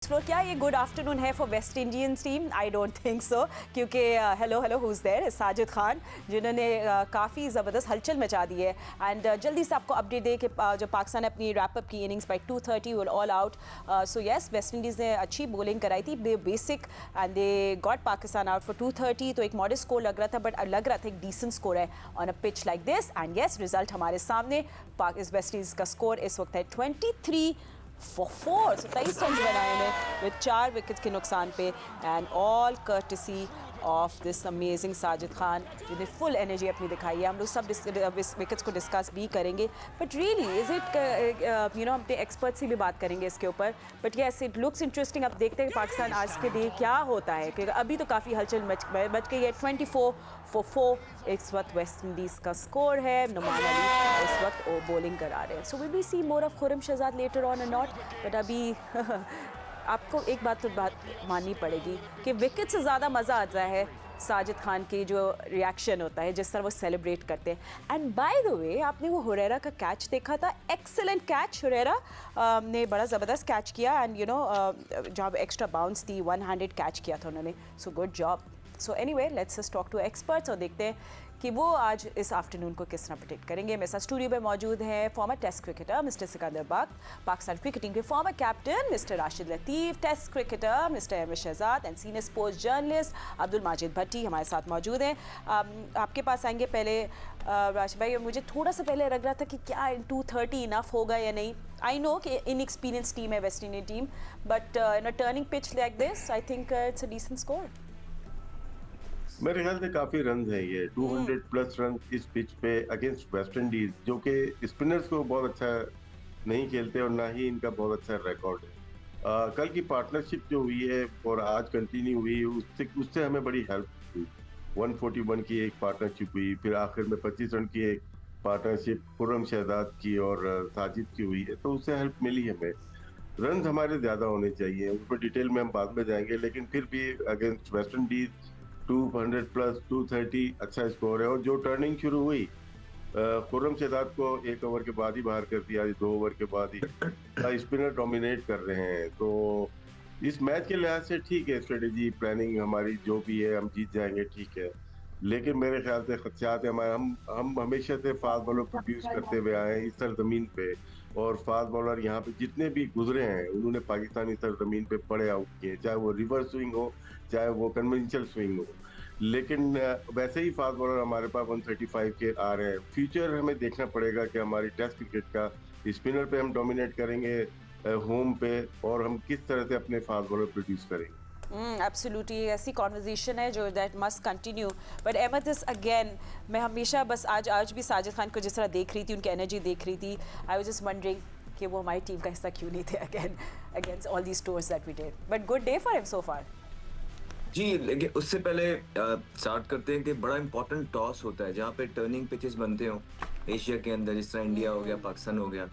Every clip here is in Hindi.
फ्लोर क्या ये गुड आफ्टरनून है for West Indian team? I don't think so, क्योंकि hello hello who is there, Sajid Khan, जिन्होंने काफ़ी ज़बरदस्त हलचल मचा दी है। एंड जल्दी से आपको अपडेट दे कि जो पाकिस्तान ने अपनी रैपअप की innings by 2:30 will all out. So yes, West Indies ने अच्छी बॉलिंग कराई थी, they basic and they got Pakistan out for 2:30। तो एक मॉडस्ट स्कोर लग रहा था, बट लग रहा था एक डिसेंट स्कोर है on a pitch like this. And yes, result हमारे सामने, वेस्ट इंडीज़ का स्कोर इस वक्त है 23 for 4, 23 रन बनाए हैं विद 4 विकेट के नुकसान पे। And all courtesy of this amazing Sajid Khan, जिन्हें फुल एनर्जी अपनी दिखाई है। हम लोग सब विकेट्स को डिस्कस भी करेंगे, बट रियली इज़ इट अपने एक्सपर्ट से भी बात करेंगे इसके ऊपर। But yes, it looks interesting. अब देखते हैं पाकिस्तान आज के दिन क्या होता है, क्योंकि अभी तो काफ़ी हलचल मच गई है। 24 for 4 इस वक्त वेस्ट इंडीज़ का स्कोर है। नुमान अली इस वक्त बॉलिंग करा रहे हैं। So will we see more of Khurram Shahzad later on और नॉट, बट अभी आपको एक बात माननी पड़ेगी कि विकेट से ज़्यादा मज़ा आता है साजिद खान की जो रिएक्शन होता है, जिस तरह वो सेलिब्रेट करते हैं। एंड बाय द वे, आपने वो हुरैरा का कैच देखा था? एक्सेलेंट कैच, हुरैरा ने बड़ा ज़बरदस्त कैच किया। एंड जब एक्स्ट्रा बाउंस थी, 1 हैंडेड कैच किया था उन्होंने। So good job. So anyway, let's just talk to experts और देखते हैं कि वो आज इस आफ्टरनून को किस तरह प्रोटेक्ट करेंगे। मेरे साथ स्टूडियो में मौजूद हैं former test cricketer mister Sikandar Bakht, Pakistan cricket team के former captain mister Rashid Latif, test cricketer mister Ahmed Shehzad and senior sports journalist Abdul Majid Bhatti हमारे साथ मौजूद हैं। आपके पास आएंगे पहले राशिद भाई। मुझे थोड़ा सा पहले लग रहा था कि क्या 2:30 इनफ होगा या नहीं। आई नो कि इनएक्सपीरियंस टीम है West Indies team, but in a turning pitch like this I think it's a decent score. मेरे ख्याल से काफी रन है ये 200 प्लस रन इस पिच पे अगेंस्ट वेस्ट इंडीज, जो कि स्पिनर्स को बहुत अच्छा नहीं खेलते और ना ही इनका बहुत अच्छा रिकॉर्ड है। कल की पार्टनरशिप जो हुई है और आज कंटिन्यू हुई, उससे हमें बड़ी हेल्प हुई। 141 की एक पार्टनरशिप हुई, फिर आखिर में 25 रन की एक पार्टनरशिप खुर्रम शहजाद की और साजिद की हुई है, तो उससे हेल्प मिली हमें। रन हमारे ज्यादा होने चाहिए, उस पर डिटेल में हम बाद में जाएंगे, लेकिन फिर भी अगेंस्ट वेस्ट इंडीज 200 प्लस 230 अच्छा स्कोर है। और जो टर्निंग शुरू हुई, खुर्रम शहजाद को 1 ओवर के बाद ही बाहर कर दिया, 2 ओवर के बाद ही स्पिनर डोमिनेट कर रहे हैं। तो इस मैच के लिहाज से ठीक है, स्ट्रेटेजी प्लानिंग हमारी जो भी है, हम जीत जाएंगे, ठीक है। लेकिन मेरे ख्याल से खदशात है हमारे, हम हमेशा से फास्ट बॉलर प्रोड्यूस करते हुए आए हैं इस सरजमीन पे। और फास्ट बॉलर यहाँ पे जितने भी गुजरे हैं, उन्होंने पाकिस्तानी सरजमीन पे बड़े आउट किए, चाहे वो रिवर्स स्विंग हो, चाहे वो कन्वेंशनल स्विंग हो। लेकिन वैसे ही फास्ट बॉलर हमारे पास 135 के आ रहे हैं। फ्यूचर हमें देखना पड़ेगा कि हमारी टेस्ट क्रिकेट का स्पिनर पे हम डोमिनेट करेंगे होम पे, और हम किस तरह से अपने फास्ट बॉलर प्रोड्यूस करेंगे। एब्सोल्युटली, ऐसी कॉन्वर्जेशन है जो that must continue. But Ahmed is again, मैं हमेशा बस आज भी साजिद खान को जिस तरह देख रही थी, उनकी एनर्जी देख रही थी, आई वाज जस्ट वंडरिंग कि वो हमारी टीम का हिस्सा क्यों नहीं थे again against all these tours that we did. But good day for him so far. जी, लेकिन उससे पहले स्टार्ट करते हैं कि बड़ा इंपॉर्टेंट टॉस होता है जहाँ पे टर्निंग पिचेस बनते हो एशिया के अंदर, जिस तरह इंडिया हो गया, पाकिस्तान हो गया।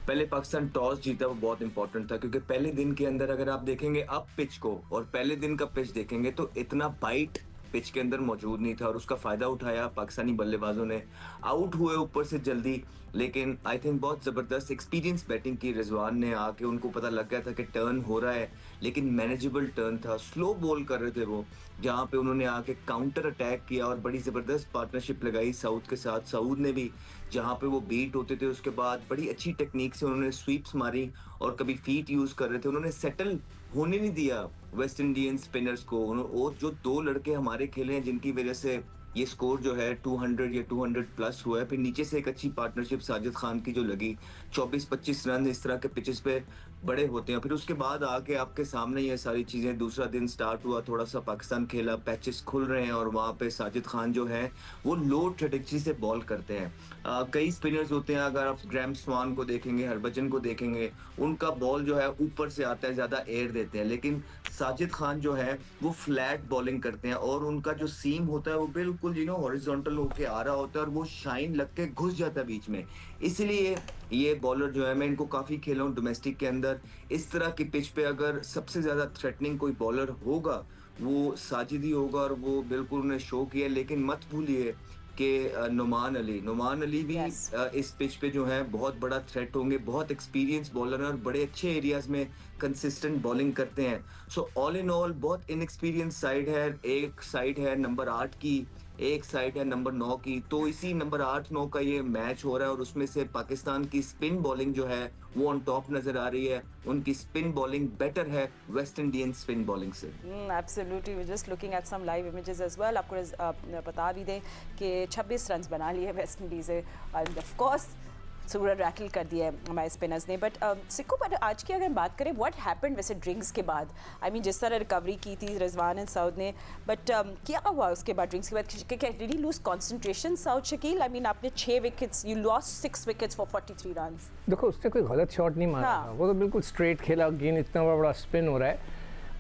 पहले पाकिस्तान टॉस जीता, वो बहुत इंपॉर्टेंट था, क्योंकि पहले दिन के अंदर अगर आप देखेंगे अब पिच को और पहले दिन का पिच देखेंगे तो इतना बाइट पिच के अंदर मौजूद नहीं था, और उसका फायदा उठाया पाकिस्तानी बल्लेबाजों ने। आउट हुए ऊपर से जल्दी, लेकिन आई थिंक बहुत जबरदस्त एक्सपीरियंस बैटिंग की रिजवान ने आके, उनको पता लग गया था कि टर्न हो रहा है, लेकिन मैनेजेबल टर्न था। स्लो बॉल कर रहे थे वो, जहाँ पे उन्होंने आके काउंटर अटैक किया और बड़ी जबरदस्त पार्टनरशिप लगाई साउथ के साथ। साउथ ने भी, जहाँ पे वो बीट होते थे, उसके बाद बड़ी अच्छी टेक्निक से उन्होंने स्वीप्स मारी और कभी फीट यूज कर रहे थे। उन्होंने सेटल होने नहीं दिया वेस्ट इंडियन स्पिनर्स को। और जो 2 लड़के हमारे खेले हैं, जिनकी वजह से ये स्कोर जो है 200 या 200 प्लस हुआ है। फिर नीचे से एक अच्छी पार्टनरशिप साजिद खान की जो लगी, 24-25 रन इस तरह के पिचेस पे बड़े होते हैं। फिर उसके बाद आके आपके सामने ये सारी चीजें, दूसरा दिन स्टार्ट हुआ, थोड़ा सा पाकिस्तान खेला, पैचेस खुल रहे हैं, और वहां पे साजिद खान जो है वो लो स्ट्रेटेजी से बॉल करते हैं। कई स्पिनर्स होते हैं, अगर आप ग्रैम स्वान को देखेंगे, हरभजन को देखेंगे, उनका बॉल जो है ऊपर से आता है, ज्यादा एयर देते हैं। लेकिन साजिद खान जो है वो फ्लैट बॉलिंग करते हैं, और उनका जो सीम होता है वो बिल्कुल हॉरिजॉन्टल होके आ रहा होता है, और वो शाइन लग के घुस जाता है बीच में। इसलिए ये बॉलर जो है, मैं इनको काफी खेला हूँ डोमेस्टिक के अंदर। इस तरह की पिच पे अगर सबसे ज्यादा थ्रेटनिंग कोई बॉलर होगा वो साजिद ही होगा, और वो बिल्कुल उन्हें शो किया। लेकिन मत भूलिए कि नुमान अली भी Yes. इस पिच पे जो है बहुत बड़ा थ्रेट होंगे, बहुत एक्सपीरियंस बॉलर हैं और बड़े अच्छे एरियाज में कंसिस्टेंट बॉलिंग करते हैं। सो ऑल इन ऑल बहुत इनएक्सपीरियंस साइड है। एक साइड है नंबर 8 की, एक साइड है नंबर 9 की। तो इसी नंबर 8-9 का ये मैच हो रहा है और उसमें से पाकिस्तान की स्पिन बॉलिंग जो है वो ऑन टॉप नजर आ रही है। उनकी स्पिन बॉलिंग बेटर है वेस्ट इंडियन स्पिन बॉलिंग से। Absolutely, we just looking at some live images as well. आपको बता भी दें कि 26 रन बना लिए वेस्ट इंडीज़ है and of course Suraj rattle कर दिया है हमारे स्पिनर्स ने। बट सिक्कू, पर आज की अगर बात करें व्हाट हैपेंड वैसे ड्रिंक्स के बाद, आई मीन जिस तरह रिकवरी की थी रिजवान एंड सऊद ने, बट क्या हुआ उसके बाद ड्रिंक्स के बाद? Did he lose concentration Saud Shakeel? I mean आपने 6 wickets, you lost 6 wickets for 43 runs. देखो उसने कोई गलत शॉट नहीं मारा हाँ। था, वो तो बिल्कुल स्ट्रेट खेला, गेंद इतना बड़ा स्पिन हो रहा है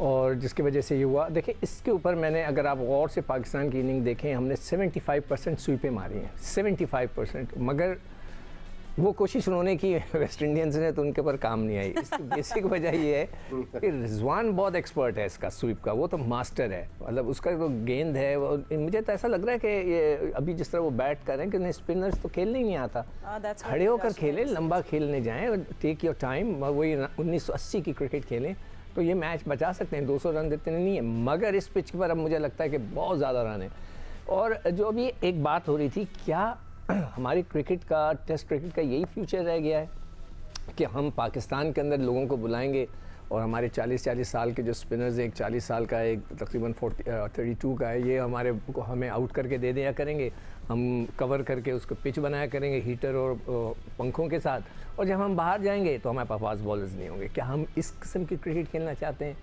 और जिसकी वजह से ये हुआ। देखिए इसके ऊपर मैंने, अगर आप गौर से पाकिस्तान की इनिंग देखें, हमने 75% स्वीपें मारी हैं, 75%, मगर वो कोशिश उन्होंने की वेस्ट इंडियंस ने, तो उनके ऊपर काम नहीं आई। इसकी बेसिक वजह ये है कि रिजवान बहुत एक्सपर्ट है इसका स्वीप का, वो तो मास्टर है। मतलब उसका जो गेंद है वो, मुझे तो ऐसा लग रहा है कि ये अभी जिस तरह वो बैट कर रहे हैं कि उन्हें स्पिनर्स तो खेलने ही नहीं आता, खड़े होकर खेलें, लंबा खेलने जाएं, टेक योर टाइम, वही 1980 की क्रिकेट खेलें तो ये मैच बचा सकते हैं। 200 रन देते नहीं है, मगर इस पिच पर अब मुझे लगता है कि बहुत ज़्यादा रन है। और जो अभी एक बात हो रही थी, क्या हमारी क्रिकेट का, टेस्ट क्रिकेट का यही फ्यूचर रह गया है कि हम पाकिस्तान के अंदर लोगों को बुलाएंगे और हमारे 40 साल के जो स्पिनर्स, एक 40 साल का, एक तकरीबन 32 का है, ये हमारे को हमें आउट करके दे दिया करेंगे, हम कवर करके उसको पिच बनाया करेंगे हीटर और पंखों के साथ, और जब हम बाहर जाएंगे तो हमारे पास फास्ट बॉलर्स नहीं होंगे। क्या हम इस किस्म की क्रिकेट खेलना चाहते हैं?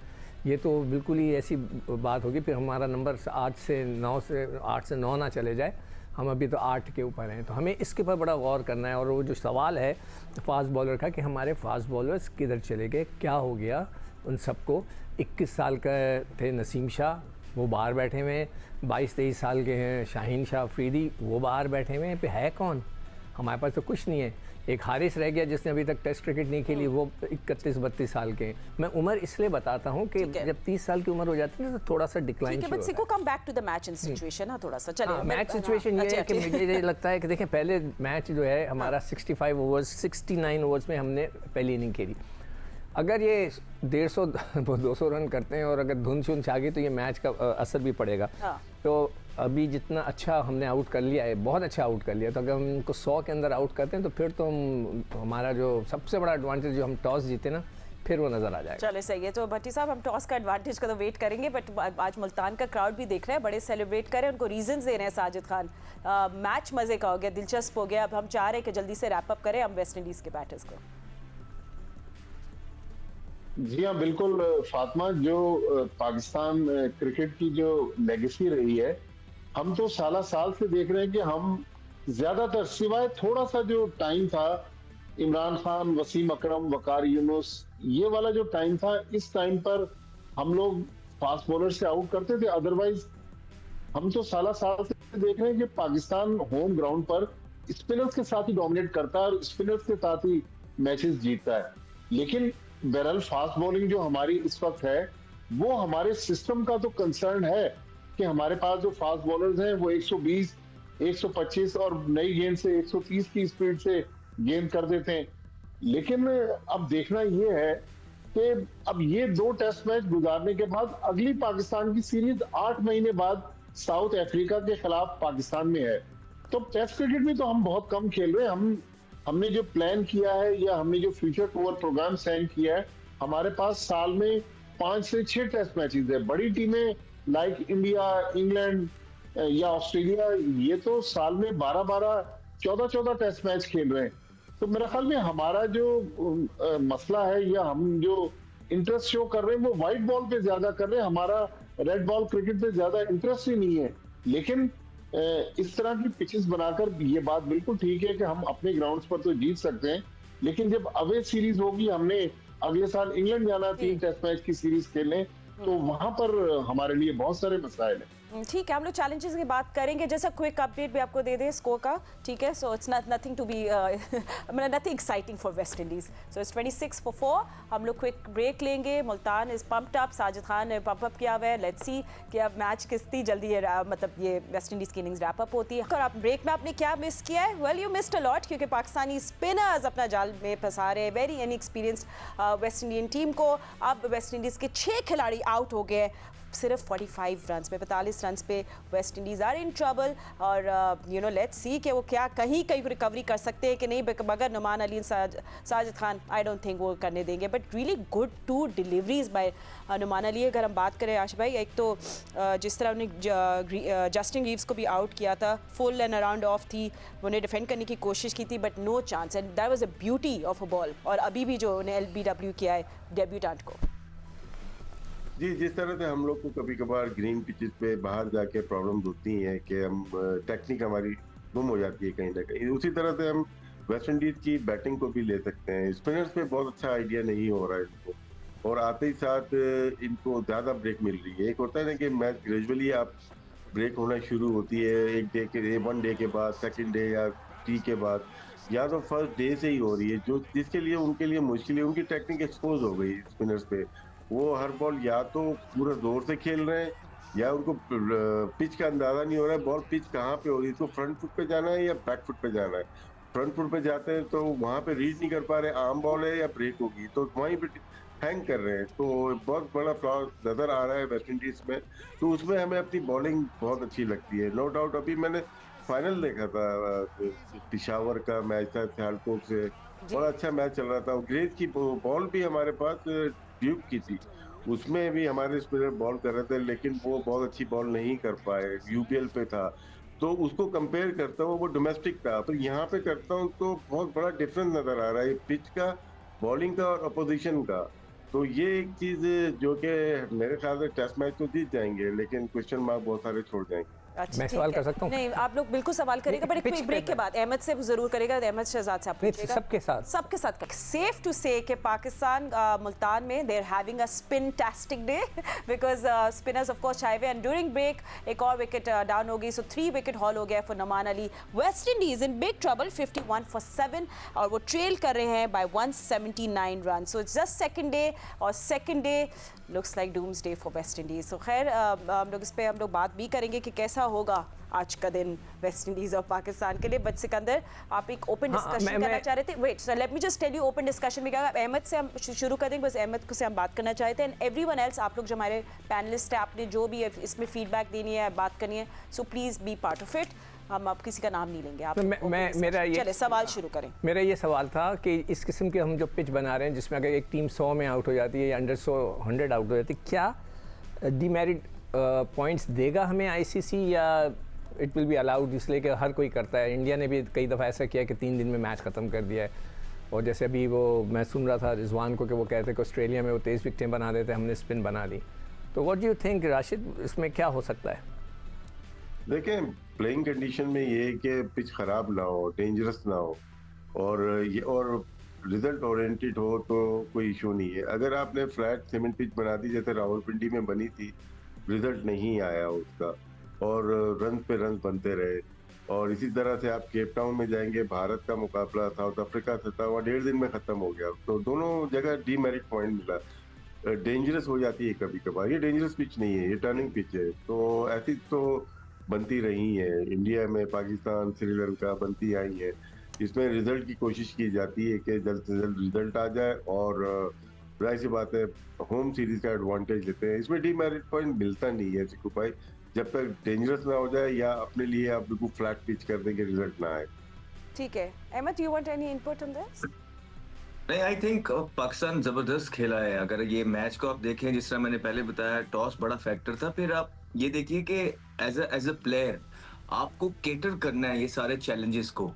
ये तो बिल्कुल ही ऐसी बात होगी, फिर हमारा नंबर 8 से 9 ना चले जाए। हम अभी तो 8 के ऊपर हैं, तो हमें इसके ऊपर बड़ा गौर करना है। और वो जो सवाल है फास्ट बॉलर का कि हमारे फास्ट बॉलर्स किधर चले गए, क्या हो गया उन सबको? 21 साल का थे नसीम शाह, वो बाहर बैठे हुए हैं। 22-23 साल के हैं शाहीन शाह अफरीदी, वो बाहर बैठे हुए हैं। पे है कौन? हमारे पास तो कुछ नहीं है। एक हारिस रह गया जिसने अभी तक टेस्ट क्रिकेट नहीं खेली, वो 31-32 साल के हैं। मैं उम्र इसलिए बताता हूँ कि जब 30 साल की उम्र हो जाती है तो थोड़ा सा डिक्लाइन शुरू होता है। Come back to the match and situation ना थोड़ा सा चलिए। मैच सिचुएशन ये है कि मुझे ये लगता है कि देखें, पहले मैच जो है हमारा 65 ओवर्स, 69 ओवर्स में हमने पहली इनिंग खेली। अगर ये 150-200 रन करते हैं और अगर धुन शुन छा गई तो ये मैच का असर भी पड़ेगा। तो अभी जितना अच्छा हमने आउट कर लिया है, बहुत अच्छा आउट कर लिया, तो अगर हम उनको 100 के अंदर आउट करते हैं तो फिर तो हमारा जो सबसे बड़ा एडवांटेज, जो हम टॉस जीते ना, फिर वो नज़र आ जाएगा। चले सही है। तो भट्टी साहब, हम टॉस का एडवांटेज का तो वेट करेंगे, बट आज मुल्तान का क्राउड भी देख रहा है, बड़े सेलिब्रेट कर रहे हैं, उनको रीजंस दे रहे हैं साजिद खान। मैच मज़े का हो गया, दिलचस्प हो गया। अब हम चाह रहे हैं कि जल्दी से रैप अप करें हम वेस्ट इंडीज़ के बैटर्स को। जी हाँ, बिल्कुल फातिमा, जो पाकिस्तान क्रिकेट की जो लेगेसी रही है, हम तो साल से देख रहे हैं कि हम ज्यादातर, सिवाय थोड़ा सा जो टाइम था इमरान खान, वसीम अकरम, वकार यूनुस, ये वाला जो टाइम था, इस टाइम पर हम लोग फास्ट बॉलर से आउट करते थे। अदरवाइज हम तो साल से देख रहे हैं कि पाकिस्तान होम ग्राउंड पर स्पिनर्स के साथ ही डोमिनेट करता है और स्पिनर्स के साथ ही मैचेस जीतता है। लेकिन बहरहाल फास्ट बॉलिंग जो हमारी इस वक्त है, वो हमारे सिस्टम का तो कंसर्न है कि हमारे पास जो फास्ट बॉलर्स हैं वो 120, 125 और नई गेंद से 130 की स्पीड से गेंद कर देते हैं। लेकिन अब देखना ये है कि अब ये 2 टेस्ट मैच गुजारने के बाद अगली पाकिस्तान की सीरीज 8 महीने बाद साउथ अफ्रीका के खिलाफ पाकिस्तान में है। तो टेस्ट क्रिकेट में तो हम बहुत कम खेल रहे हैं। हमने जो प्लान किया है या हमने जो फ्यूचर टूर प्रोग्राम साइन किया है, हमारे पास साल में 5 से 6 टेस्ट मैचेस है। बड़ी टीमें लाइक इंडिया, इंग्लैंड या ऑस्ट्रेलिया, ये तो साल में 12-12, 14-14 टेस्ट मैच खेल रहे हैं। तो मेरे ख्याल में हमारा जो मसला है या हम जो इंटरेस्ट शो कर रहे हैं वो व्हाइट बॉल पे ज्यादा कर रहे हैं, हमारा रेड बॉल क्रिकेट पे ज्यादा इंटरेस्ट ही नहीं है। लेकिन इस तरह की पिचेस बनाकर ये बात बिल्कुल ठीक है कि हम अपने ग्राउंड्स पर तो जीत सकते हैं, लेकिन जब अवे सीरीज होगी, हमने अगले साल इंग्लैंड जाना 3 टेस्ट मैच की सीरीज खेलने, तो वहां पर हमारे लिए बहुत सारे मसाइल हैं। ठीक है, हम लोग चैलेंजेस की बात करेंगे, जैसा क्विक अपडेट भी आपको दे दें स्कोर का, ठीक है। So it's nothing to be nothing exciting for West Indies. So it's 26-4। हम लोग क्विक ब्रेक लेंगे। Multan is pumped up, Sajid Khan ने पम्प अप किया हुआ है। लेट्स सी कि अब मैच कितनी जल्दी ये मतलब ये वेस्ट इंडीज़ की इनिंग्स रैप अप होती है। और आप ब्रेक में आपने क्या मिस किया है? Well you missed a lot, क्योंकि पाकिस्तानी स्पिनर्स अपना जाल में फंसा रहे हैं very inexperienced waste Indian team को। अब वेस्ट इंडीज़ के 6 खिलाड़ी आउट हो गए सिर्फ 45 रन पे, 45 रन पे West Indies are in trouble. और यू नो लेट्स सी कि वो क्या कहीं रिकवरी कर सकते हैं कि नहीं, मगर Numan Ali Sajid Khan I don't think वो करने देंगे। But really good 2 deliveries by Numan Ali. अगर हम बात करें आशिफ भाई, एक तो जिस तरह उन्हें जस्टिन रीव्स को भी आउट किया था, फुल एंड अराउंड ऑफ थी, उन्हें डिफेंड करने की कोशिश की थी but no chance, and that was a beauty of a ball. और अभी भी जो उन्हें LBW किया है डेब्यूटेंट को। जी, जिस तरह से हम लोग को कभी कभार ग्रीन पिचेस पे बाहर जाके प्रॉब्लम्स होती हैं कि हम टेक्निक हमारी गुम हो जाती है कहीं ना कहीं, उसी तरह से हम वेस्ट इंडीज की बैटिंग को भी ले सकते हैं। स्पिनर्स पे बहुत अच्छा आइडिया नहीं हो रहा है इनको, और आते ही साथ इनको ज़्यादा ब्रेक मिल रही है। एक होता है ना कि मैच ग्रेजुअली आप ब्रेक होना शुरू होती है, वन डे के बाद, सेकेंड डे या टी के बाद, या तो फर्स्ट डे से ही हो रही है, जो जिसके लिए उनके लिए मुश्किल है। उनकी टेक्निक एक्सपोज हो गई स्पिनर्स पे। वो हर बॉल या तो पूरा जोर से खेल रहे हैं, या उनको पिच का अंदाजा नहीं हो रहा है बॉल पिच कहाँ पे हो रही है, इसको फ्रंट फुट पे जाना है या बैक फुट पे जाना है। फ्रंट फुट पे जाते हैं तो वहाँ पे रीड नहीं कर पा रहे, आर्म बॉल है या ब्रेक होगी, तो वहीं पे हैंग कर रहे हैं। तो बहुत बड़ा फ्लॉ नजर आ रहा है वेस्ट इंडीज में। तो उसमें हमें अपनी बॉलिंग बहुत अच्छी लगती है, नो डाउट। अभी मैंने फाइनल देखा था पिशावर का मैच था सियालकोट से, बड़ा अच्छा मैच चल रहा था। ग्रेस की बॉल भी हमारे पास ड्यूक की थी, उसमें भी हमारे स्पिनर बॉल कर रहे थे, लेकिन वो बहुत अच्छी बॉल नहीं कर पाए। UPL पे था, तो उसको कंपेयर करता हूँ, वो डोमेस्टिक था। तो यहाँ पे करता हूँ तो बहुत बड़ा डिफरेंस नजर आ रहा है पिच का, बॉलिंग का और अपोजिशन का। तो ये एक चीज जो कि मेरे ख्याल से टेस्ट मैच तो जीत जाएंगे, लेकिन क्वेश्चन मार्क बहुत सारे छोड़ जाएंगे। अच्छा, मैं सवाल कर सकता हूँ? नहीं, आप लोग बिल्कुल सवाल करेगा, बट एक ब्रेक के बाद अहमद से जरूर करेगा। अहमद शहजाद से आप पूछिएगा। सबके साथ सेफ टू से कि पाकिस्तान मुल्तान में they're having a spintastic day, because spinners of course चाहे, एंड ड्यूरिंग ब्रेक एक और विकेट डाउन हो गई, सो 3 विकेट हॉल हो गया for Noman Ali. West Indies in big trouble 51 for 7, और वो ट्रेल कर रहे हैं by 179 run. So it's just second day, और second day looks like doomsday for West Indies. तो खैर हम लोग इस पे हम लोग बात भी करेंगे कि कैसा होगा आज का दिन वेस्ट इंडीज और पाकिस्तान के लिए। बट सिकंदर, आप एक ओपन डिस्कशन करना चाह रहे थे। Wait, let me just tell you, open discussion में क्या, अहमद से हम शुरू कर देंगे। बस अहमद से हम बात करना चाहते हैं, एंड एवरीवन एल्स, आप लोग जो हमारे पैनलिस्ट है, आपने जो भी इसमें फीडबैक देनी है, बात करनी है, so please be part of it. हम आप किसी का नाम नहीं लेंगे। आप मेरा सवाल शुरू करें। मेरा ये सवाल था कि इस किस्म के हम जो पिच बना रहे हैं, जिसमें अगर एक टीम 100 में आउट हो जाती है या अंडर 100 आउट हो जाती है, क्या डीमेरिट पॉइंट्स देगा हमें ICC, या इट विल बी अलाउड, इसलिए कि हर कोई करता है? इंडिया ने भी कई दफ़ा ऐसा किया कि 3 दिन में मैच ख़त्म कर दिया है। और जैसे अभी वो मैं सुन रहा था रिजवान को कि वो कहते कि ऑस्ट्रेलिया में वो 23 विकेटें बना देते, हमने स्पिन बना दी। तो what do you think Rashid, इसमें क्या हो सकता है? देखें, प्लेइंग कंडीशन में ये है कि पिच खराब ना हो, डेंजरस ना हो, और रिजल्ट ओरिएंटेड हो, तो कोई इशू नहीं है। अगर आपने फ्लैट सीमेंट पिच बना दी जैसे रावलपिंडी में बनी थी, रिजल्ट नहीं आया उसका, और रन पे रन बनते रहे। और इसी तरह से आप केप टाउन में जाएंगे, भारत का मुकाबला साउथ अफ्रीका से था, वहाँ 1.5 दिन में खत्म हो गया। तो दोनों जगह डीमेरिट पॉइंट मिला। डेंजरस हो जाती है कभी कभार, ये डेंजरस पिच नहीं है, ये टर्निंग पिच है। तो ऐसी तो बनती रही है इंडिया में, पाकिस्तान, श्रीलंका बनती आई है। इसमें रिजल्ट की कोशिश की जाती है कि जल्द से जल्द रिजल्ट आ जाए, और जाहिर सी बात है होम सीरीज का एडवांटेज लेते हैं। इसमें डीमेरिट पॉइंट मिलता नहीं है सिक्कू भाई, जब तक डेंजरस ना हो जाए या अपने लिए आप बिल्कुल फ्लैट पिच कर देंगे, रिजल्ट ना आए। ठीक है Ahmed, you want any input on this? नहीं, आई थिंक पाकिस्तान जबरदस्त खेला है। अगर ये मैच को आप देखें, जिस तरह मैंने पहले बताया, टॉस बड़ा फैक्टर था। फिर आप ये देखिए कि एज अ प्लेयर आपको केटर करना है ये सारे चैलेंजेस को।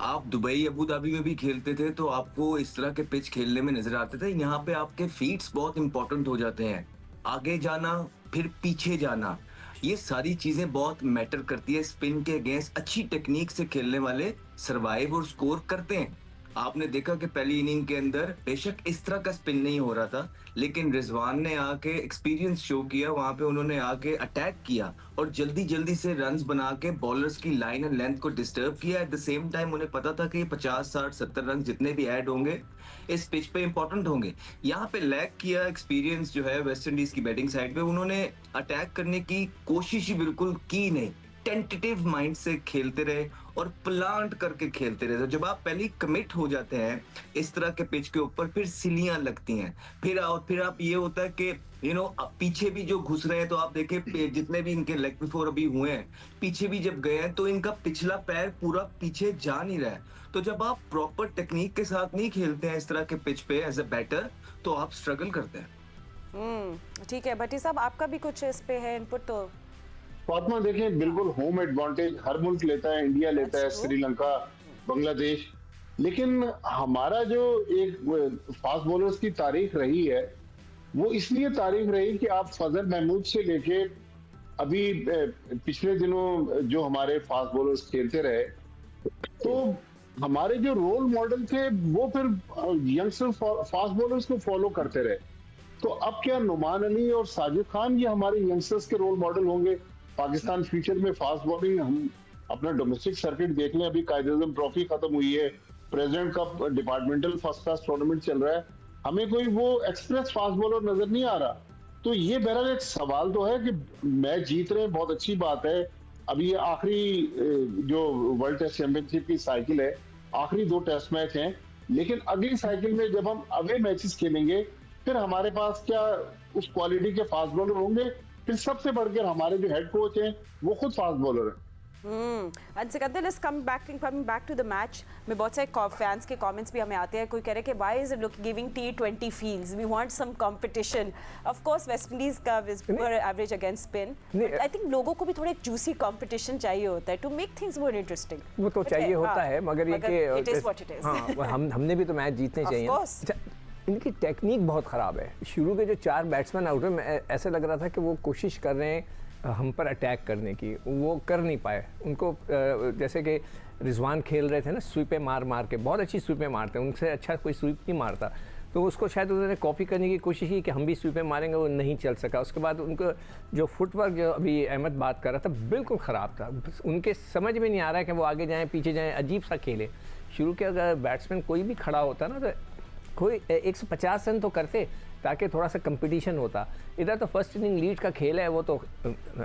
आप दुबई, अबू धाबी में भी खेलते थे तो आपको इस तरह के पिच खेलने में नजर आते थे। यहाँ पे आपके फीट्स बहुत इंपॉर्टेंट हो जाते हैं, आगे जाना फिर पीछे जाना, ये सारी चीजें बहुत मैटर करती है। स्पिन के अगेंस्ट अच्छी टेक्निक से खेलने वाले सर्वाइव और स्कोर करते हैं। आपने देखा कि पहली इनिंग के अंदर बेशक इस तरह का स्पिन नहीं हो रहा था, लेकिन रिजवान ने आके एक्सपीरियंस शो किया, वहां पे उन्होंने आके अटैक किया और जल्दी जल्दी से रन्स बना के बॉलर्स की लाइन एंड लेंथ को डिस्टर्ब किया। एट द सेम टाइम उन्हें पता था कि 50, 60, 70 रन जितने भी ऐड होंगे इस पिच पे इंपॉर्टेंट होंगे। यहाँ पे लैक किया एक्सपीरियंस जो है वेस्ट इंडीज की बैटिंग साइड पे, उन्होंने अटैक करने की कोशिश ही बिल्कुल की नहीं, टेंटेटिव माइंड से खेलते रहे और प्लांट करके खेलते रहे। तो जब आप पहले कमिट हो जाते हैं इस तरह के पिच के ऊपर, फिर सिलियां लगती हैं, फिर आप ये होता है कि पीछे भी जो घुस रहे हैं, तो आप देखें जितने भी इनके लेग बिफोर अभी हुए हैं, पीछे भी जब गए हैं तो इनका पिछला पैर पूरा पीछे जा नहीं रहा है। तो जब आप प्रॉपर टेक्निक के साथ नहीं खेलते हैं इस तरह के पिच पे एज अ बैटर, तो आप स्ट्रगल करते हैं। ठीक है भट्टी साहब, आपका भी कुछ इस पे है इनपुट? तो फातिमा देखें, बिल्कुल होम एडवांटेज हर मुल्क लेता है, इंडिया लेता है, श्रीलंका, बांग्लादेश, लेकिन हमारा जो एक फास्ट बॉलर्स की तारीख रही है, वो इसलिए तारीख रही कि आप फजल महमूद से लेके अभी पिछले दिनों जो हमारे फास्ट बॉलर्स खेलते रहे, तो हमारे जो रोल मॉडल थे वो फिर यंगस्टर फास्ट बॉलर्स को फॉलो करते रहे। तो अब क्या नुमान अली और साजिद खान ये हमारे यंगस्टर्स के रोल मॉडल होंगे? पाकिस्तान फ्यूचर में फास्ट बॉलिंग, हम अपना डोमेस्टिक सर्किट देख लें, अभी कायद-ए-आज़म ट्रॉफी खत्म हुई है, president cup departmental first class tournament चल रहा है, हमें कोई वो एक्सप्रेस फास्ट बॉलर नजर नहीं आ रहा। तो ये बहरहाल एक सवाल तो है कि मैच जीत रहे हैं, बहुत अच्छी बात है। अभी ये आखिरी जो वर्ल्ड टेस्ट चैंपियनशिप की साइकिल है, आखिरी 2 टेस्ट मैच हैं, लेकिन अगली साइकिल में जब हम अवे मैचेस खेलेंगे, फिर हमारे पास क्या उस क्वालिटी के फास्ट बॉलर होंगे? फिर सबसे बढ़कर हमारे जो हेड कोच हैं वो खुद फास्ट बॉलर हैं। And Sikandar, let's coming back to the match में बहुत सारे फैंस के कमेंट्स भी हमें आते हैं। कोई कह रहे हैं कि why is it look giving T20 feels? We want some competition. Of course, West Indies का is poor average against spin. But I think लोगों को भी थोड़ा एक juicy competition चाहिए होता है to make things more interesting. वो तो चाहिए होता है, मगर ये कि it is what it is. हाँ, हमने भी तो मैच जीतने चाहिए। Of course. इनकी टेक्निक बहुत ख़राब है। शुरू के जो 4 बैट्समैन आउट हुए, ऐसा लग रहा था कि वो कोशिश कर रहे हैं हम पर अटैक करने की, वो कर नहीं पाए। उनको जैसे कि रिजवान खेल रहे थे ना, स्वीपें मार के, बहुत अच्छी स्वीपें मारते हैं, उनसे अच्छा कोई स्वीप नहीं मारता, तो उसको शायद उन्होंने कॉपी करने की कोशिश की कि हम भी स्वीपें मारेंगे, वो नहीं चल सका। उसके बाद उनको जो फुटवर्क, जो अभी अहमद बात कर रहा था, बिल्कुल ख़राब था। उनके समझ में नहीं आ रहा है कि वो आगे जाएँ पीछे जाएँ, अजीब सा खेले। शुरू के अगर बैट्समैन कोई भी खड़ा होता ना, तो कोई 150 रन तो करते ताकि थोड़ा सा कंपटीशन होता। इधर तो फर्स्ट इनिंग लीड का खेल है, वो तो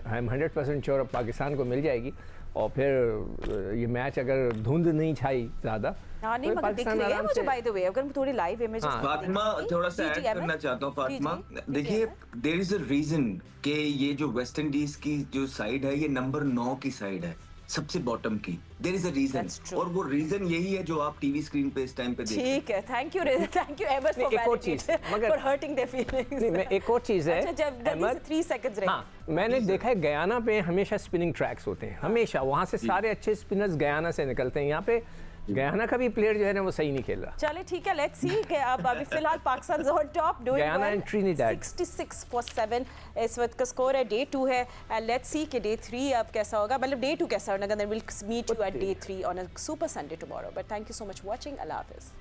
हम 100% श्योर पाकिस्तान को मिल जाएगी। और फिर ये मैच अगर धुंध नहीं छाई ज़्यादा, हाँ, नहीं, मगर दिख रही है मुझे बाय द वे, अगर थोड़ी लाइव इमेजेस। फातिमा, थोड़ा सा ऐड करना चाहता हूँ फातिमा। देखिए, देयर इज अ रीजन कि ये जो वेस्ट इंडीज की जो साइड है, ये नंबर 9 की साइड है, सबसे बॉटम की। देयर इज अ रीजन, और वो रीजन यही है जो आप टीवी स्क्रीन पे इस टाइम पे देख रहे हैं। ठीक है, thank you Ahmed for hurting their feelings. नहीं, मैं एक और चीज़ है, अच्छा, जब जल्दी से 3 सेकंड्स रहे। हाँ, मैंने देखा है गयाना पे हमेशा स्पिनिंग ट्रैक्स होते हैं, हमेशा वहाँ से सारे अच्छे स्पिनर्स गयाना से निकलते हैं। यहाँ पे गयाना का भी प्लेयर जो है ना, वो सही नहीं खेल रहा। चले ठीक है, लेट्स सी कि अब अभी फिलहाल Pakistan on top doing Guyana and Trinidad 66 for 7 इस वक्त का स्कोर है। डे 2 है, एंड लेट्स सी कि डे 3 अब कैसा होगा, मतलब डे 2 कैसा होगा। Then will meet you at day 3 on a super Sunday tomorrow. But thank you so much watching. अल्लाह हाफिज़।